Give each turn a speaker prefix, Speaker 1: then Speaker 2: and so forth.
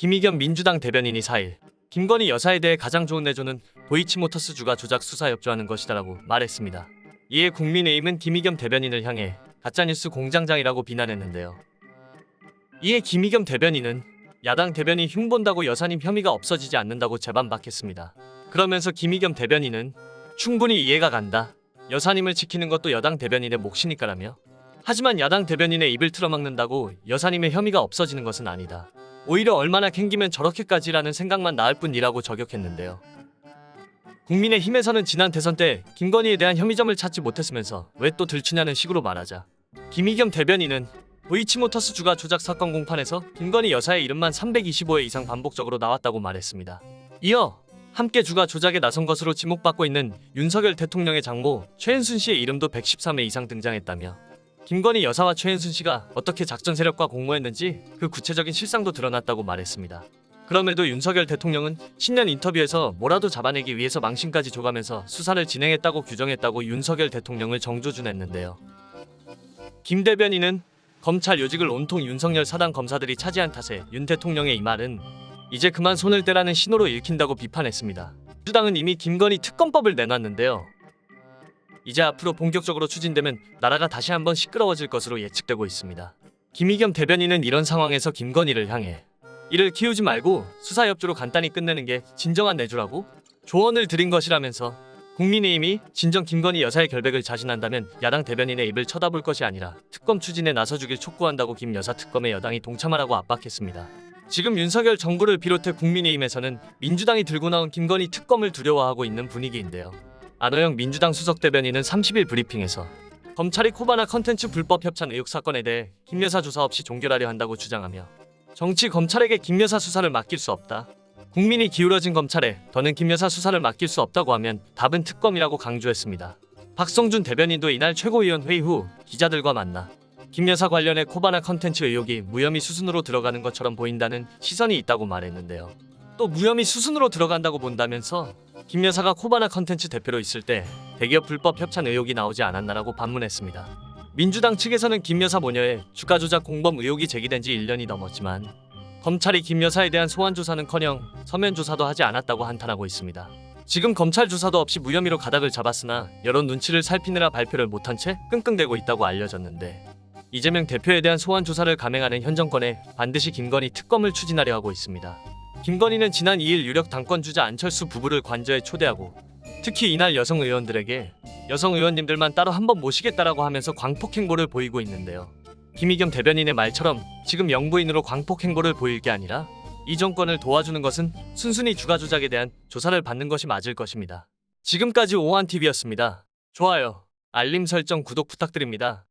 Speaker 1: 김의겸 민주당 대변인이 4일 김건희 여사에 대해 가장 좋은 내조는 도이치모터스 주가 조작 수사 협조하는 것이다라고 말했습니다. 이에 국민의힘은 김의겸 대변인을 향해 가짜뉴스 공장장이라고 비난했는데요. 이에 김의겸 대변인은 야당 대변인 흉본다고 여사님 혐의가 없어지지 않는다고 재반박했습니다. 그러면서 김의겸 대변인은 충분히 이해가 간다. 여사님을 지키는 것도 여당 대변인의 몫이니까라며 하지만 야당 대변인의 입을 틀어막는다고 여사님의 혐의가 없어지는 것은 아니다. 오히려 얼마나 캥기면 저렇게까지라는 생각만 나을 뿐이라고 저격했는데요. 국민의힘에서는 지난 대선 때 김건희에 대한 혐의점을 찾지 못했으면서 왜 또 들추냐는 식으로 말하자 김의겸 대변인은 도이치모터스 주가 조작 사건 공판에서 김건희 여사의 이름만 325회 이상 반복적으로 나왔다고 말했습니다. 이어 함께 주가 조작에 나선 것으로 지목받고 있는 윤석열 대통령의 장모 최은순 씨의 이름도 113회 이상 등장했다며 김건희 여사와 최은순 씨가 어떻게 작전 세력과 공모했는지 그 구체적인 실상도 드러났다고 말했습니다. 그럼에도 윤석열 대통령은 신년 인터뷰에서 뭐라도 잡아내기 위해서 망신까지 줘가면서 수사를 진행했다고 규정했다고 윤석열 대통령을 정조준했는데요. 김 대변인은 검찰 요직을 온통 윤석열 사당 검사들이 차지한 탓에 윤 대통령의 이 말은 이제 그만 손을 떼라는 신호로 읽힌다고 비판했습니다. 민주당은 이미 김건희 특검법을 내놨는데요. 이제 앞으로 본격적으로 추진되면 나라가 다시 한번 시끄러워질 것으로 예측되고 있습니다. 김의겸 대변인은 이런 상황에서 김건희를 향해 이를 키우지 말고 수사 협조로 간단히 끝내는 게 진정한 내조라고 조언을 드린 것이라면서 국민의힘이 진정 김건희 여사의 결백을 자신한다면 야당 대변인의 입을 쳐다볼 것이 아니라 특검 추진에 나서주길 촉구한다고 김 여사 특검에 여당이 동참하라고 압박했습니다. 지금 윤석열 정부를 비롯해 국민의힘에서는 민주당이 들고 나온 김건희 특검을 두려워하고 있는 분위기인데요. 안호영 민주당 수석 대변인은 30일 브리핑에서 검찰이 코바나 컨텐츠 불법 협찬 의혹 사건에 대해 김 여사 조사 없이 종결하려 한다고 주장하며 정치 검찰에게 김 여사 수사를 맡길 수 없다. 국민이 기울어진 검찰에 더는 김 여사 수사를 맡길 수 없다고 하면 답은 특검이라고 강조했습니다. 박성준 대변인도 이날 최고위원 회의 후 기자들과 만나 김 여사 관련해 코바나 컨텐츠 의혹이 무혐의 수순으로 들어가는 것처럼 보인다는 시선이 있다고 말했는데요. 또 무혐의 수순으로 들어간다고 본다면서 김 여사가 코바나 컨텐츠 대표로 있을 때 대기업 불법 협찬 의혹이 나오지 않았나라고 반문했습니다. 민주당 측에서는 김 여사 모녀의 주가 조작 공범 의혹이 제기된 지 1년이 넘었지만 검찰이 김 여사에 대한 소환 조사는커녕 서면 조사도 하지 않았다고 한탄하고 있습니다. 지금 검찰 조사도 없이 무혐의로 가닥을 잡았으나 여론 눈치를 살피느라 발표를 못한 채 끙끙대고 있다고 알려졌는데 이재명 대표에 대한 소환 조사를 감행하는 현 정권에 반드시 김건희 특검을 추진하려 하고 있습니다. 김건희는 지난 2일 유력 당권주자 안철수 부부를 관저에 초대하고 특히 이날 여성 의원들에게 여성 의원님들만 따로 한번 모시겠다라고 하면서 광폭 행보를 보이고 있는데요. 김의겸 대변인의 말처럼 지금 영부인으로 광폭 행보를 보일 게 아니라 이 정권을 도와주는 것은 순순히 주가 조작에 대한 조사를 받는 것이 맞을 것입니다. 지금까지 오한TV였습니다. 좋아요, 알림 설정, 구독 부탁드립니다.